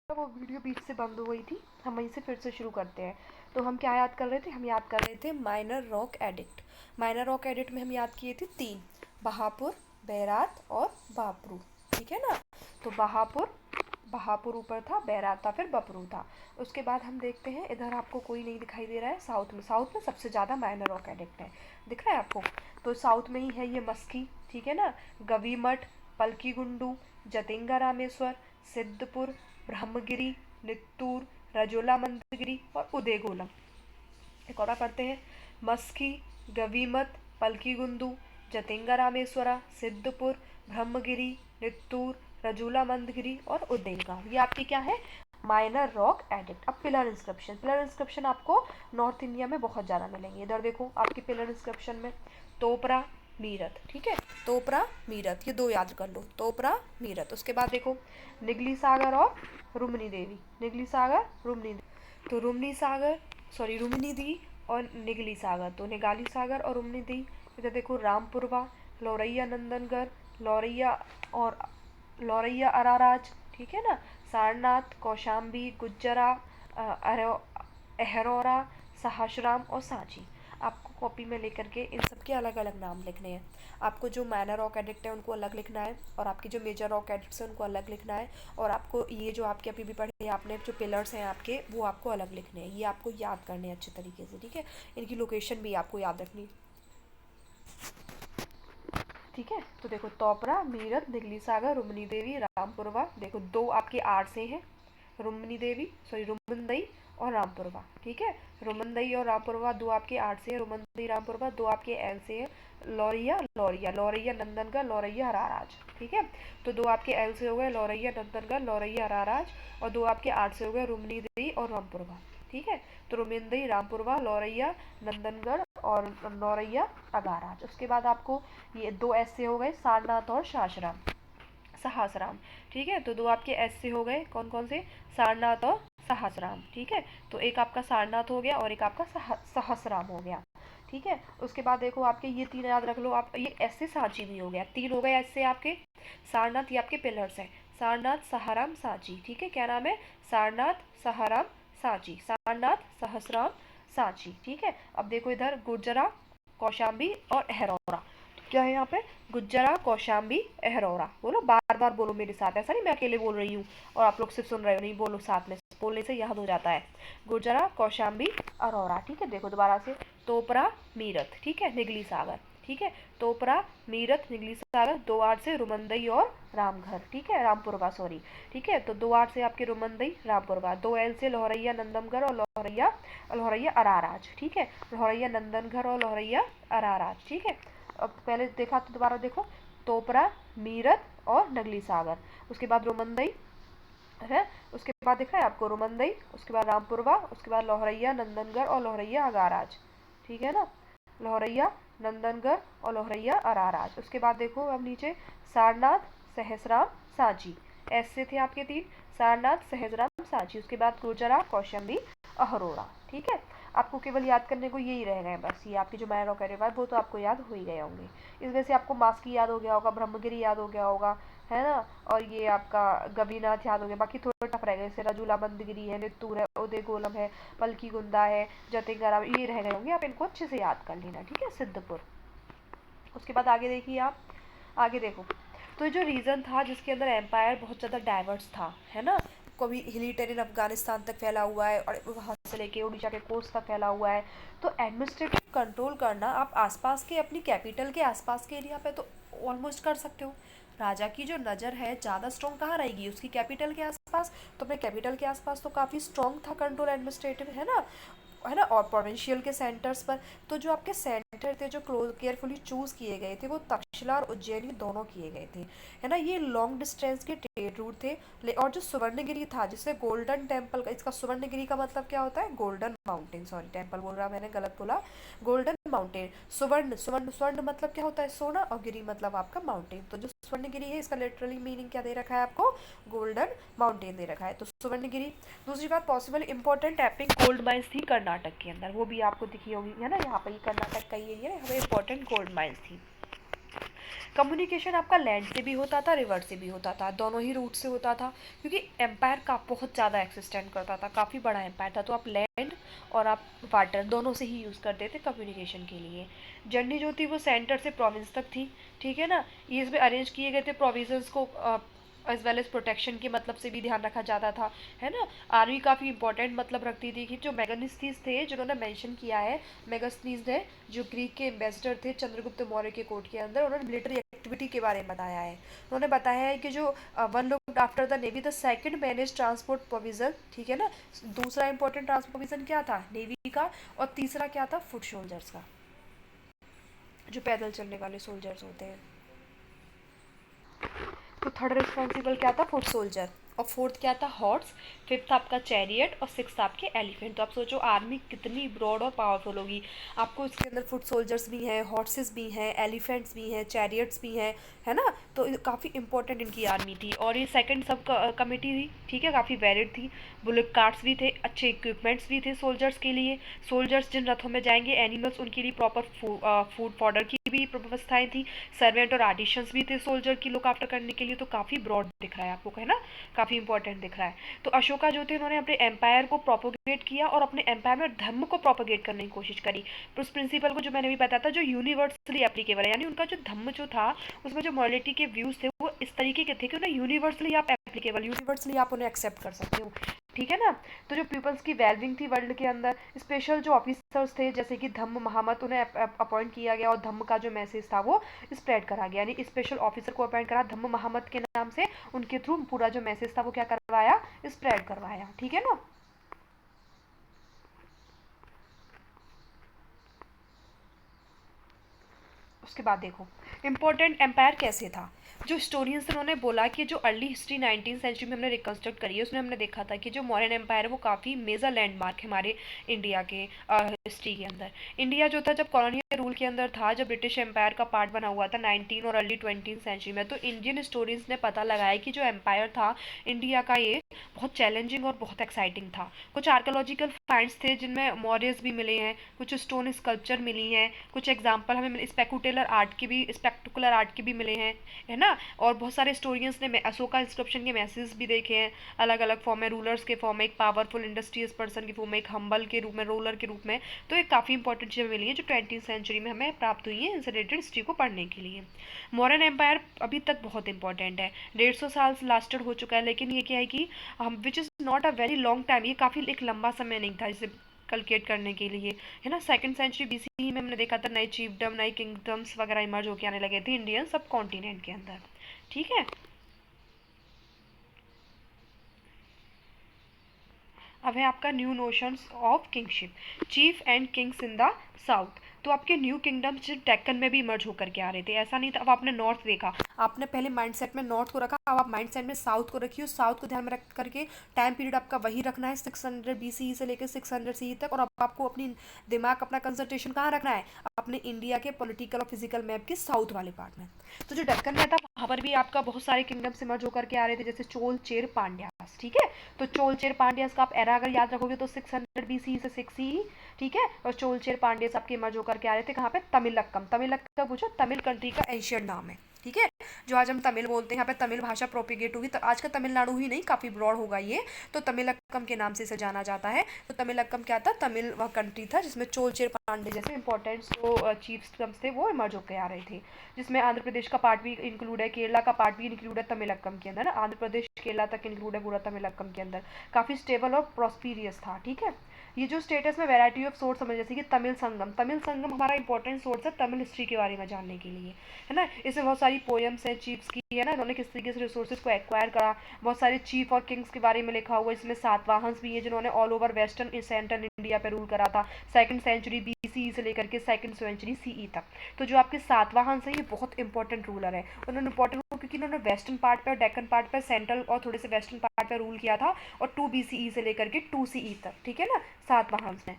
वो वीडियो बीच से बंद हो गई थी, हम वहीं से फिर से शुरू करते हैं। तो हम क्या याद कर रहे थे? हम याद कर रहे थे minor rock edict. Minor rock edict में हम याद किए थे 3, बहापुर, बैरात और बापरू। ठीक है ना? तो बहापुर ऊपर था, बैरात था, फिर बपरू था। उसके बाद हम देखते हैं, इधर आपको कोई नहीं दिखाई दे रहा है। साउथ में सबसे ज़्यादा माइनर रॉक एडिक्ट है, दिख रहा है आपको? तो साउथ में ही है ये मस्की, ठीक है ना, गवीमठ, पलकी गुंडू, जतिंगा रामेश्वर, सिद्धपुर, ब्रह्मगिरी, नित्तूर, रजोला मंदगिरी और उदयगोलम। एक और पढ़ते हैं, मस्की, गवीमत, पलकी गुंडू, जतिंगा रामेश्वरा, सिद्धपुर, ब्रह्मगिरी, नित्तूर, रजूला मंदगिरी और उदयगा। ये आपकी क्या है? Minor rock edict. अब पिलर इंस्क्रिप्शन आपको नॉर्थ इंडिया में बहुत ज़्यादा मिलेंगे। इधर देखो आपकी पिलर इंस्क्रिप्शन में तोपरा, मीरत, ठीक है, तोपरा, मीरत, ये 2 याद कर लो, तोपरा, मीरत। उसके बाद देखो निगली सागर और रुमनी देवी, निगली सागर, रुमनी देवी। तो रुमनी दी और निगली सागर, तो निगाली सागर और रुमनी दी। इधर देखो रामपुरवा, लौरैया नंदनगढ़, लौरैया अराराज, ठीक है ना, सारनाथ, कौशाम्बी, गुज्जरा, अहरौरा, सहसराम और सांची। आपको कॉपी में लेकर के इन सब के अलग अलग नाम लिखने हैं। आपको जो माइनर रॉक एडिक्ट है उनको अलग लिखना है, और आपकी जो मेजर रॉक एडिक्ट्स हैं उनको अलग लिखना है, और आपको ये जो आपके अभी भी पढ़े हैं आपने, जो पिलर्स हैं आपके, वो आपको अलग लिखने हैं। ये आपको याद करने हैं अच्छे तरीके से, ठीक है। इनकी लोकेशन भी आपको याद रखनी है, ठीक है। तो देखो तोपरा, मीरत, निगली सागर, रुमनी देवी, रामपुरवा। देखो 2 आपके आर से हैं, रुमनदई और रामपुरवा, ठीक है। रुमनदई और रामपुरवा 2 आपके 8 से है, रुमनदई रामपुरवा 2 आपके एल से है। लौरैया नंदनगढ़, लौरैया हराराज, ठीक है। तो 2 आपके एल से हो गए, लौरैया नंदनगढ़, लौरैया हराराज, और 2 आपके 8 से हो गए, रुमनी देवी और रामपुरवा, ठीक है। तो रुमनदई, रामपुरवा, लौरैया नंदनगढ़ और लौरैया अगाराज। उसके बाद आपको ये 2 ऐसे हो गए, सारनाथ और सहसराम, ठीक है। तो 2 आपके ऐसे हो गए, कौन कौन से? सारनाथ और सहसराम, ठीक है। तो एक आपका सारनाथ हो गया और एक आपका सहसराम हो गया, ठीक है। उसके बाद देखो आपके ये 3 याद रख लो आप, ये ऐसे सांची भी हो गया, 3 हो गए ऐसे आपके। सारनाथ ये आपके पिलर्स हैं, सारनाथ, सहाराम, सांची, ठीक है। क्या नाम है? सारनाथ, सहाराम, सांची, सारनाथ, सहसराम, सांची, ठीक है। अब देखो इधर गुर्जरा, कौशाम्बी और अहरौरा। क्या है यहाँ पे? गुज्जरा, कौशाम्बी, अहरौरा। बोलो, बार बार बोलो मेरे साथ, ऐसा नहीं मैं अकेले बोल रही हूँ और आप लोग सिर्फ सुन रहे हो, नहीं, बोलो साथ में, बोलने से याद हो जाता है। गुज्जरा, कौशाम्बी, अरोरा, ठीक है। देखो दोबारा से, तोपरा, मीरत, ठीक है, निगली सागर, ठीक है। तोपरा, मीरत, निगली सागर, 2 8 से रुमनदई और रामघर, ठीक है, रामपुरवा, सॉरी, ठीक है। तो 2 8 से आपके रुमनदई, रामपुरवा, 2 एल से लौरैया नंदनगढ़ और लौरैया अराराज, ठीक है, लौरैया नंदनगढ़ और लौरैया अराराज, ठीक है। अब पहले देखा तो दोबारा देखो, तोपरा, मीरत और नगली सागर, उसके बाद रोमनदई है, उसके बाद दिख रहा है आपको रोमनदई, उसके बाद रामपुरवा, उसके बाद लौरैया नंदनगढ़ और लौरैया अगाराज, ठीक है ना, लौरैया नंदनगढ़ और लौरैया अराराज। उसके बाद देखो अब नीचे, सारनाथ, सहसराम, सांची, ऐसे थे आपके 3, सारनाथ, सहसराम, सांची। उसके बाद गुर्जरा, कौशाम्बी, अहरोरा, ठीक है। आपको केवल याद करने को यही रह गए बस, ये आपके जो माइनर रॉक एडिक्ट है वो तो आपको याद हो ही गए होंगे। इस वजह से आपको मास्की याद हो गया होगा, ब्रह्मगिरी याद हो गया होगा, है ना, और ये आपका गवीनाथ याद हो गया। बाकी थोड़ा टफ रह गए, जैसे रजूला मंदगिरी है, नित्तूर है, उदयगोलम है, पलकी गुंदा है, जतिंगाराम, ये रह गए होंगे, आप इनको अच्छे से याद कर लेना, ठीक है। सिद्धपुर। उसके बाद आगे देखिए आप, आगे देखो, तो ये जो रीजन था जिसके अंदर एम्पायर बहुत ज़्यादा डाइवर्स था, है ना, कभी हिली टेरिन अफगानिस्तान तक फैला हुआ है और वहाँ से लेके उड़ीसा के कोस्ट तक फैला हुआ है। तो एडमिनिस्ट्रेटिव कंट्रोल करना आप आसपास के, अपनी कैपिटल के आसपास के एरिया पे तो ऑलमोस्ट कर सकते हो। राजा की जो नज़र है ज़्यादा स्ट्रॉन्ग कहाँ रहेगी? उसकी कैपिटल के आसपास। तो अपने कैपिटल के आसपास तो काफ़ी स्ट्रॉन्ग था कंट्रोल एडमिनिस्ट्रेटिव, है ना, और प्रोविंशियल के सेंटर्स पर। तो जो आपके सेंटर थे जो केयरफुली चूज़ किए गए थे वो तक्षशिला और उज्जैनी दोनों किए गए थे, है ना। ये लॉन्ग डिस्टेंस के ट्रेड रूट थे। और जो सुवर्णगिरी था, जिससे गोल्डन टेम्पल का, इसका सुवर्णगिरी का मतलब क्या होता है? गोल्डन माउंटेन, सॉरी टेम्पल बोल रहा, मैंने गलत बोला, गोल्डन माउंटेन। सुवर्ण स्वर्ण स्वर्ण मतलब क्या होता है? सोना, और गिरी मतलब आपका माउंटेन। तो जो सुवर्णगिरी है इसका लिटरली मीनिंग क्या दे रखा है आपको? गोल्डन माउंटेन दे रखा है, तो सुवर्णगिरी। दूसरी बात, possible important tapping gold mines थी कर्नाटक के अंदर, वो भी आपको दिखी होगी, है ना, यहाँ पर ही कर्नाटक का ही है, यहाँ पे इंपॉर्टेंट गोल्ड माइंस थी। कम्युनिकेशन आपका लैंड से भी होता था, रिवर से भी होता था, दोनों ही रूट से होता था, क्योंकि एम्पायर का बहुत ज़्यादा एक्सटेंड करता था, काफ़ी बड़ा एम्पायर था, तो आप लैंड और आप वाटर दोनों से ही यूज़ करते थे कम्युनिकेशन के लिए। जर्नी जो थी वो सेंटर से प्रोविंस तक थी, ठीक है ना। ये इसमें अरेंज किए गए थे प्रोविजंस को एज वेल एज प्रोटेक्शन के मतलब से भी ध्यान रखा जाता था, है ना। आर्मी काफ़ी इंपॉर्टेंट मतलब रखती थी कि जो मेगास्थनीज थे जिन्होंने मेंशन किया है, मेगास्थनीज है जो ग्रीक के एम्बेसडर थे चंद्रगुप्त मौर्य के कोर्ट के अंदर, उन्होंने मिलिट्री एक्टिविटी के बारे में बताया है। उन्होंने बताया है कि जो one looked after the navy the second manage transport provision, ठीक है ना। दूसरा इंपॉर्टेंट ट्रांसपोर्ट प्रोविजन क्या था, नेवी का, और तीसरा क्या था, फुट सोल्जर्स का, जो पैदल चलने वाले सोल्जर्स होते हैं। तो थर्ड रिस्पॉन्सिबल क्या था, फुट सोल्जर, और फोर्थ क्या था, हॉर्स, फिफ्थ आपका चैरियट, और सिक्स आपके एलिफेंट। तो आप सोचो आर्मी कितनी ब्रॉड और पावरफुल होगी। आपको इसके अंदर फुट सोल्जर्स भी हैं, हॉर्सेस भी हैं, एलिफेंट्स भी हैं, चैरियट्स भी हैं, है ना। तो काफ़ी इंपॉर्टेंट इनकी आर्मी थी। और ये सेकंड सब कमेटी थी, ठीक है, काफ़ी वैलिड थी। बुलेट कार्ट्स भी थे, अच्छे इक्विपमेंट्स भी थे सोल्जर्स के लिए। सोल्जर्स जिन रथों में जाएंगे, एनिमल्स, उनके लिए प्रॉपर फूड फॉडर की भी व्यवस्थाएं थी। सर्वेंट और आर्टिशंस भी थे सोल्जर की लुक आफ्टर करने के लिए। तो काफ़ी ब्रॉड दिख रहा है आपको, है ना, काफ़ी इंपॉर्टेंट दिख रहा है। तो अशोका जो थे उन्होंने अपने एम्पायर को प्रोपोगेट किया और अपने एम्पायर में धर्म को प्रोपोगेट करने की कोशिश करी। तो उस प्रिंसिपल को जो मैंने भी बताया था, जो यूनिवर्सली एप्लीकेबल है, यानी उनका जो धर्म जो था उसमें जो मॉरलिटी के व्यूज थे वो इस तरीके के थे कि उन्हें यूनिवर्सली आप एप्लीकेबल, यूनिवर्सली आप उन्हें एक्सेप्ट कर सकते हो, ठीक है ना। तो जो पीपल्स की वेलबिंग थी वर्ल्ड के अंदर, स्पेशल जो ऑफिसर्स थे जैसे कि धम्म महामत, उन्हें अपॉइंट किया गया और धम्म का जो मैसेज था वो स्प्रेड करा गया, यानी स्पेशल ऑफिसर को अपॉइंट करा धम्म महामत के नाम से। उनके थ्रू पूरा जो मैसेज था वो क्या करवाया, स्प्रेड करवाया, ठीक है ना। उसके बाद देखो इम्पोर्टेंट एम्पायर कैसे था। जो हिस्टोरियंस उन्होंने बोला कि जो अर्ली हिस्ट्री 19th सेंचुरी में हमने रिकंस्ट्रक्ट करी है उसमें हमने देखा था कि जो मौर्यन एम्पायर है वो काफ़ी मेजर लैंडमार्क है हमारे इंडिया के हिस्ट्री के अंदर। इंडिया जो था जब कॉलोनियल रूल के अंदर था, जब ब्रिटिश एम्पायर का पार्ट बना हुआ था 19 और अर्ली 20th सेंचुरी में, तो इंडियन हिस्टोरियंस ने पता लगाया कि जो एम्पायर था इंडिया का ये बहुत चैलेंजिंग और बहुत एक्साइटिंग था। कुछ आर्कोलॉजिकल फाइंड्स थे जिनमें मॉरियस भी मिले हैं, कुछ स्टोन स्कल्पचर मिली हैं, कुछ एग्जाम्पल हमें स्पेक्टिकुलर आर्ट के भी मिले हैं, है ना। और बहुत सारे हिस्टोरियंस ने अशोका इंस्क्रिप्शन के मैसेज भी देखे हैं अलग अलग फॉर्म में, रूलर्स के फॉर्म में, एक पावरफुल इंडस्ट्रियस पर्सन के फॉर्म में, एक हम्बल के रूप में, रूलर के रूप में। तो ये काफ़ी इंपॉर्टेंट चीज़ें मिली हैं जो 20th सेंचुरी में हमें प्राप्त हुई हैं इनसे रिलेटेड हिस्ट्री को पढ़ने के लिए। मॉडर्न एम्पायर अभी तक बहुत इंपॉर्टेंट है, 150 साल लास्टेड हो चुका है, लेकिन ये क्या है कि हम which is not a very long time, ये काफ़ी एक लंबा समय नहीं था जिसे कैलकुलेट करने के लिए, है ना। सेकंड सेंचुरी बीसी में हमने देखा था नए चीफडम, नए किंगडम्स वगैरह इमर्ज होकर आने लगे थे इंडियन सब कॉन्टिनेंट के अंदर, ठीक है। अब है आपका new notions of kingship, cheap and kings in the south. तो आपके न्यू किंगडम्स डेक्कन में भी इमर्ज होकर के आ रहे थे, ऐसा नहीं था। अब आपने नॉर्थ देखा, आपने पहले माइंडसेट में नॉर्थ को रखा, अब आप माइंडसेट में साउथ को रखिए। साउथ को ध्यान में रख करके टाइम पीरियड आपका वही रखना है 600 BCE से लेकर 600 CE तक। और अब आपको अपनी दिमाग, अपना कंसंट्रेशन कहाँ रखना है, अपने इंडिया के पॉलिटिकल और फिजिकल मैप के साउथ वाले पार्ट में। तो जो डेक्कन में था वहाँ पर भी आपका बहुत सारे किंगडम्स इमर्ज होकर के आ रहे थे, जैसे चोल, चेर, पांड्यास, ठीक है। तो चोल, चेर, पांड्यास का आप एरा अगर याद रखोगे तो 600 BCE से 6 CE, ठीक है। और चोल, चेर, पांड्यास आपके इमर्ज होकर के आ रहे थे कहाँ पे, तमिलक्कम। तमिलक्कम पूछो, तमिल कंट्री का एंशियंट नाम है, ठीक है। जो आज हम तमिल बोलते हैं, यहाँ पे तमिल भाषा प्रोपिगेट हुई, तो आज का तमिलनाडु ही नहीं, काफ़ी ब्रॉड होगा ये। तो तमिलक्कम के नाम से इसे जाना जाता है। तो तमिलक्कम क्या था, तमिल वह कंट्री था जिसमें चोल, चेर, पांडे जैसे इंपॉर्टेंट जो चीफ्स थे वो इमर्ज होकर आ रहे थे, जिसमें आंध्र प्रदेश का पार्ट भी इंक्लूड है, केरला का पार्ट भी इंक्लूड है तमिलक्कम के अंदर ना। आंध्र प्रदेश केरला तक इंक्लूड है पूरा तमिलक्कम के अंदर। काफ़ी स्टेबल और प्रॉस्पीरियस था, ठीक है। ये जो स्टेटस में वैरायटी ऑफ सोर्स समझ, जैसे कि तमिल संगम, तमिल संगम हमारा इंपॉर्टेंट सोर्स है तमिल हिस्ट्री के बारे में जानने के लिए, है ना। इसमें बहुत सारी पोएम्स हैं चीफ्स की, है ना, उन्होंने किस तरीके से रिसोर्सेज को एक्वायर करा। बहुत सारे चीफ और किंग्स के बारे में लिखा हुआ है, इसमें सातवाहंस भी है जिन्होंने all over western central India पे रूल करा था, सेकंड सेंचुरी BCE से लेकर के सेकंड सेंचुरी CE तक। तो जो आपके सातवाहंस है ये बहुत इंपॉर्टेंट रूलर है। उन्होंने इंपॉर्टेंट क्योंकि उन्होंने वेस्टर्न पार्ट पर, डेक्कन पार्ट पर, सेंट्रल और थोड़े से वेस्टर्न पार्ट पर रूल किया था, और 2 BCE से लेकर के 2 CE तक, ठीक है ना, सातवाहंस ने।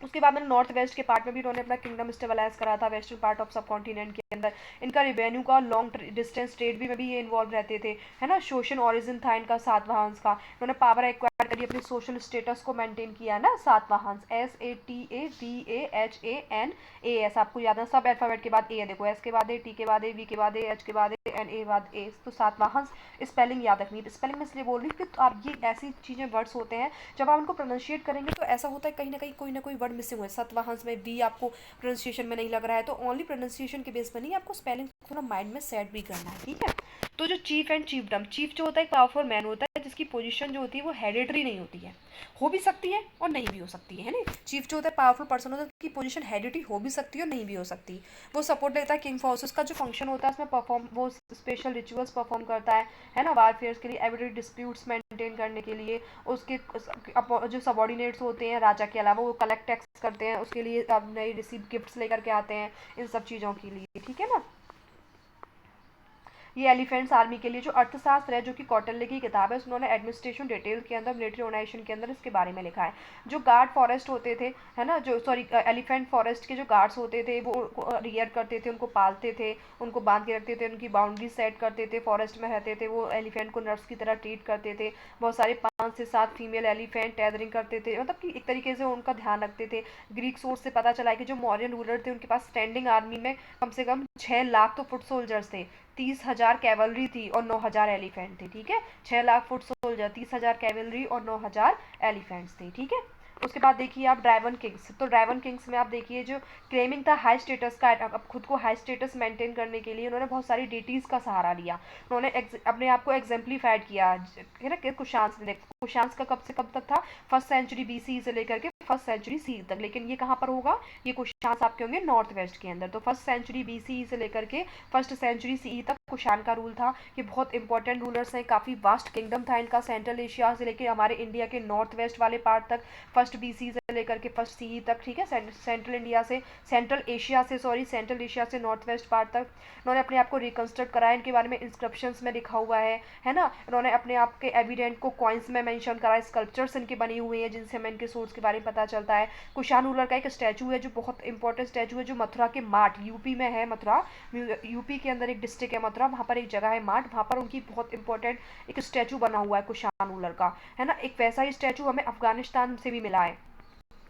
उसके बाद मैंने नॉर्थ वेस्ट के पार्ट में भी उन्होंने अपना किंगडम स्टेबलाइज करा था, वेस्टर्न पार्ट ऑफ सब कॉन्टिनेंट के अंदर। इनका रिवेन्यू का लॉन्ग डिस्टेंस ट्रेड भी में भी ये इन्वॉल्व रहते थे, है ना। सोशल ओरिजिन था इनका सातवाहंस का, इन्होंने पावर एक्वायर करी, अपने सोशल स्टेटस को मेंटेन किया ना। सातवाहंस, SATAVAHANAS, आपको याद है, सब अल्फाबेट के बाद ए है, देखो एस के बाद ए, टी के बाद ए, वी के बाद ए, एच के बाद ए, एन ए बाद ए, तो सातवाहंस। स्पेलिंग याद रखनी है, स्पेलिंग में इसलिए बोल रही हूँ कि तो आप ये ऐसी चीज़ें वर्ड्स होते हैं जब आप उनको प्रोनाउंशिएट करेंगे तो ऐसा होता है कहीं ना कोई वर्ड मिसिंग हुआ है। सतवाहंस में वी आपको प्रोनाउंसिएशन में नहीं लग रहा है, तो ओनली प्रोनाउंसिएशन के बेस पर नहीं, आपको स्पेलिंग थोड़ा माइंड में सेट भी करना है, ठीक है। तो जो चीफ एंड चीफडम, चीफ जो होता है एक पावरफुल मैन होता है जिसकी पोजीशन जो होती है वो हेरिडिटरी नहीं होती है, हो भी सकती है और नहीं भी हो सकती है ना। चीफ जो होता है पावरफुल पर्सन होता है, उसकी पोजीशन हेरिडिटरी हो भी सकती है और नहीं भी हो सकती। वो सपोर्ट लेता है किंग फोर्स, उसका जो फंक्शन होता है उसमें परफॉर्म, वो स्पेशल रिचुअल्स परफॉर्म करता है ना, वारफेयर्स के लिए, एवरी डिस्प्यूट्स मेंटेन करने के लिए। उसके जो सबॉर्डिनेट्स होते हैं राजा के अलावा, वो कलेक्ट टैक्स करते हैं, उसके लिए नए रिसीव गिफ्ट्स लेकर के आते हैं इन सब चीज़ों के लिए, ठीक है ना। ये एलिफेंट्स आर्मी के लिए जो अर्थशास्त्र है, जो कि कौटिल्य की किताब है, उसमें उन्होंने एडमिनिस्ट्रेशन डिटेल के अंदर, मिलिट्री ऑर्गेनाइजेशन के अंदर इसके बारे में लिखा है। जो गार्ड फॉरेस्ट होते थे, है ना, जो सॉरी एलिफेंट फॉरेस्ट के जो गार्ड्स होते थे वो रियर करते थे, उनको पालते थे, उनको बांध के रखते थे, उनकी बाउंड्री सेट करते थे, फॉरेस्ट में रहते थे, वो एलिफेंट को नर्स की तरह ट्रीट करते थे। बहुत सारे 5 से 7 फीमेल एलिफेंट टैदरिंग करते थे, मतलब कि एक तरीके से उनका ध्यान रखते थे। ग्रीक सोर्स से पता चला है कि जो मौर्यन रूलर थे उनके पास स्टैंडिंग आर्मी में कम से कम 6 लाख तो फुट सोल्जर्स थे, 30,000 कैवलरी थी और 9,000 एलिफेंट थे, ठीक है। 6 लाख फुट सोल्जर, 30,000 कैवलरी और 9,000 एलिफेंट्स थे, ठीक है। उसके बाद देखिए आप ड्रैगन किंग्स, तो ड्रैगन किंग्स में आप देखिए जो क्लेमिंग था हाई स्टेटस का, अब खुद को हाई स्टेटस मेंटेन करने के लिए उन्होंने बहुत सारी डेटीज का सहारा लिया, उन्होंने अपने आप को एग्जाम्पलीफाइड किया, है ना। कुशांस ने, कुशांस का कब से कब तक था, 1st सेंचुरी BC से लेकर के 1st सेंचुरी CE तक, लेकिन ये कहाँ पर होगा, ये कुशांस आपके होंगे नॉर्थ वेस्ट के अंदर। तो 1st सेंचुरी BC से लेकर के 1st सेंचुरी CE तक कुशान का रूल था। ये बहुत इंपॉर्टेंट रूलर्स हैं, काफ़ी वास्ट किंगडम था इनका, सेंट्रल एशिया से लेकर हमारे इंडिया के नॉर्थ वेस्ट वाले पार्ट तक, 1st BC से लेकर के 1st CE तक, ठीक है। सेंट्रल इंडिया से, सेंट्रल एशिया से नॉर्थ वेस्ट पार्ट तक इन्होंने अपने आप को रिकंस्ट्रक्ट कराया। इनके बारे में इंस्क्रिप्शंस में लिखा हुआ है ना। इन्होंने अपने आप के एविडेंट को कॉइन्स में मेंशन करा, स्कल्पचर्स इनके बनी हुई हैं जिनसे हमें इनके सोर्स के बारे में पता चलता है। कुशान रूलर का एक स्टैचू है जो बहुत इंपॉर्टेंट स्टैचू है, जो मथुरा के माठ, यूपी में है मथुरा, यूपी के अंदर एक डिस्ट्रिक्ट है मथुरा, वहाँ पर एक जगह है माठ, वहाँ पर उनकी बहुत इंपॉर्टेंट एक स्टैचू बना हुआ है कुशान रूलर का, है ना। एक वैसा ही स्टैचू हमें अफगानिस्तान से भी मिला है,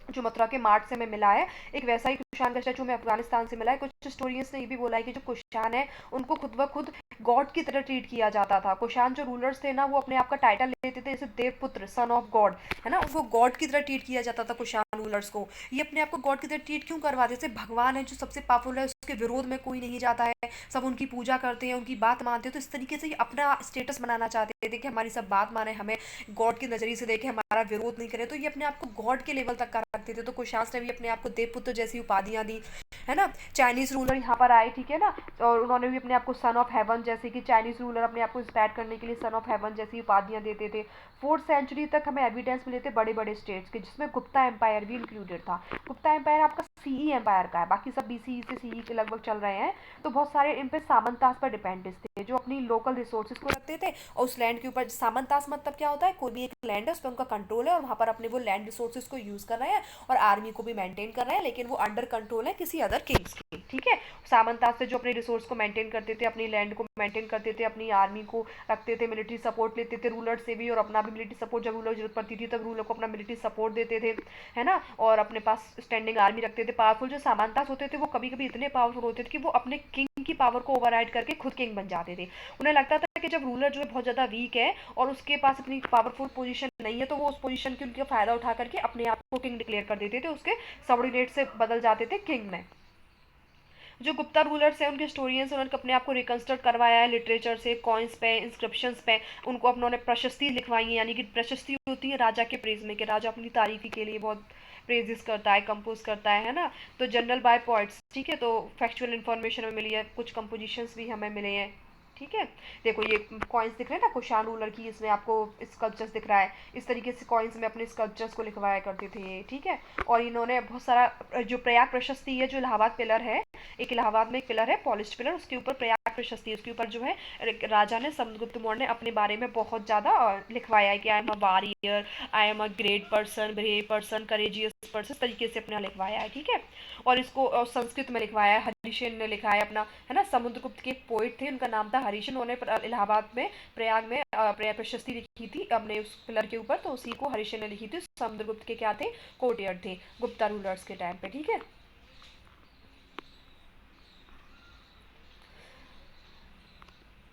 जो मथुरा के मार्ट से हमें मिला है, एक वैसा ही कुशान का स्टैचू में अफगानिस्तान से मिला है। कुछ हिस्टोरियंस ने ये भी बोला है कि जो कुशान है उनको खुद ब खुद गॉड की तरह ट्रीट किया जाता था। कुशान जो रूलर्स थे ना, वो अपने आप का टाइटल लेते थे जैसे देवपुत्र, सन ऑफ गॉड, है ना, उनको गॉड की तरह ट्रीट किया जाता था कुशान रूलर्स को। ये अपने आप को गॉड की तरह ट्रीट क्यों करवाते, जैसे भगवान है जो सबसे पावरफुल है, उसके विरोध में कोई नहीं जाता है, सब उनकी पूजा करते हैं, उनकी बात मानते हैं। तो इस तरीके से ये अपना स्टेटस बनाना चाहते थे कि हमारी सब बात माने, हमें गॉड के नजरिए से देखे, हमारा विरोध नहीं करे, तो ये अपने आप को गॉड के लेवल तक का रखते थे। तो कुशांस ने भी अपने आप को देवपुत्र जैसी उपाधियां दी, है ना। चाइनीज रूलर यहाँ पर आए, ठीक है ना, और उन्होंने भी अपने आप को सन ऑफ हेवन, जैसे कि चाइनीज रूलर अपने आप को इंस्पायर करने के लिए सन ऑफ हेवन जैसी उपाधियां देते थे। 4th सेंचुरी तक हमें एविडेंस मिले थे बड़े बड़े स्टेट्स के, जिसमें गुप्ता एम्पायर भी इंक्लूडेड था। गुप्ता एम्पायर आपका CE एम्पायर का है, बाकी सब BCE से CE के लगभग चल रहे हैं। तो बहुत सारे इन पे सामंतास पर डिपेंडेंस थे, जो अपनी लोकल रिसोर्सेज को रखते थे और उस लैंड के ऊपर, सामंतास मतलब क्या होता है, कोई भी एक लैंड है उस पर उनका कंट्रोल है और वहाँ पर अपने वो लैंड रिसोर्सेज को यूज कर रहे हैं और आर्मी को भी मेंटेन कर रहे हैं, लेकिन वो अंडर कंट्रोल है किसी अदर किंग्स के, ठीक है। सामंतास से जो अपने रिसोर्स को मेंटेन करते थे, अपनी लैंड को मेंटेन करते थे, अपनी आर्मी को रखते थे, मिलिट्री सपोर्ट लेते थे रूलर से भी, और अपना भी मिलिट्री सपोर्ट, जब रूलर जरूरत पड़ती थी तब रूलर को अपना मिलिट्री सपोर्ट देते थे, है ना, और अपने पास स्टैंडिंग आर्मी रखते थे। पावरफुल जो सामंतास होते थे वो कभी कभी इतने पावरफुल होते थे कि वो अपने किंग की पावर को ओवरराइड करके खुद किंग बन जाते थे। उन्हें लगता था कि जब रूलर जो है बहुत ज़्यादा वीक है और उसके पास अपनी पावरफुल पोजीशन नहीं है, तो वो उस पोजीशन की उनका फ़ायदा उठा करके अपने आप को किंग डिक्लेयर कर देते थे, उसके सबॉर्डिनेट से बदल जाते थे किंग में। जो गुप्ता रूलर्स हैं, उनके हिस्टोरियंस, उन्होंने अपने आप को रिकंस्ट्रक्ट करवाया है लिटरेचर से, कॉइन्स पे, इंस्क्रिप्शंस पे, उनको उन्होंने प्रशस्ति लिखवाई है, यानी कि प्रशस्ति होती है राजा के प्रेज में, कि राजा अपनी तारीफी के लिए बहुत प्रेजेस करता है, कंपोज करता है ना। तो जनरल बाय पोइट्स, ठीक है, तो फैक्चुअल इन्फॉर्मेशन हमें मिली है, कुछ कंपोजिशंस भी हमें मिले हैं, ठीक है। देखो ये कॉइन्स दिख रहे हैं ना कुशान रूलर की, इसमें आपको स्कल्पचर्स दिख रहा है, इस तरीके से कॉइन्स में अपने स्कल्पचर्स को लिखवाया करते थे ये, ठीक है। और इन्होंने बहुत सारा, जो प्रयाग प्रशस्ति है, जो इलाहाबाद पिलर है, एक इलाहाबाद में एक पिलर है पॉलिश्ड पिलर, उसके ऊपर प्रयाग प्रशस्ति, उसके ऊपर जो है राजा ने, समुद्रगुप्त मौर्य ने अपने बारे में बहुत ज़्यादा लिखवाया है कि I am a warrior, I am a great person, brave person, courageous पर से तरीके से अपना लिखवाया है, ठीक है। और इसको संस्कृत में लिखवाया है, हरिसेन ने लिखा है अपना, है ना। समुद्रगुप्त के एक पोइट थे, उनका नाम था हरिसेन। उन्होंने इलाहाबाद में, प्रयाग में प्रशस्ति लिखी थी अपने उस पिलर के ऊपर, तो उसी को हरिसेन ने लिखी थी। समुद्रगुप्त के क्या थे, कोर्टियर थे गुप्ता रूलर्स के टाइम पे, ठीक है।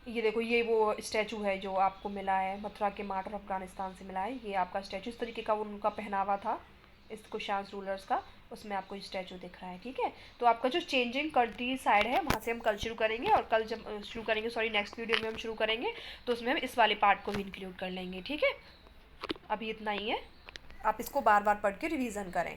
ये देखो, ये वो स्टैचू है जो आपको मिला है मथुरा के मार्ट और अफगानिस्तान से मिला है। ये आपका स्टैचू, इस तरीके का उनका पहनावा था इस कुशांस रूलर्स का, उसमें आपको स्टैचू दिख रहा है, ठीक है। तो आपका जो चेंजिंग कंट्री साइड है वहाँ से हम कल शुरू करेंगे, और कल जब शुरू करेंगे, सॉरी नेक्स्ट वीडियो में हम शुरू करेंगे, तो उसमें हम इस वाले पार्ट को भी इंक्लूड कर लेंगे, ठीक है। अभी इतना ही है, आप इसको बार बार पढ़ के रिवीजन करें।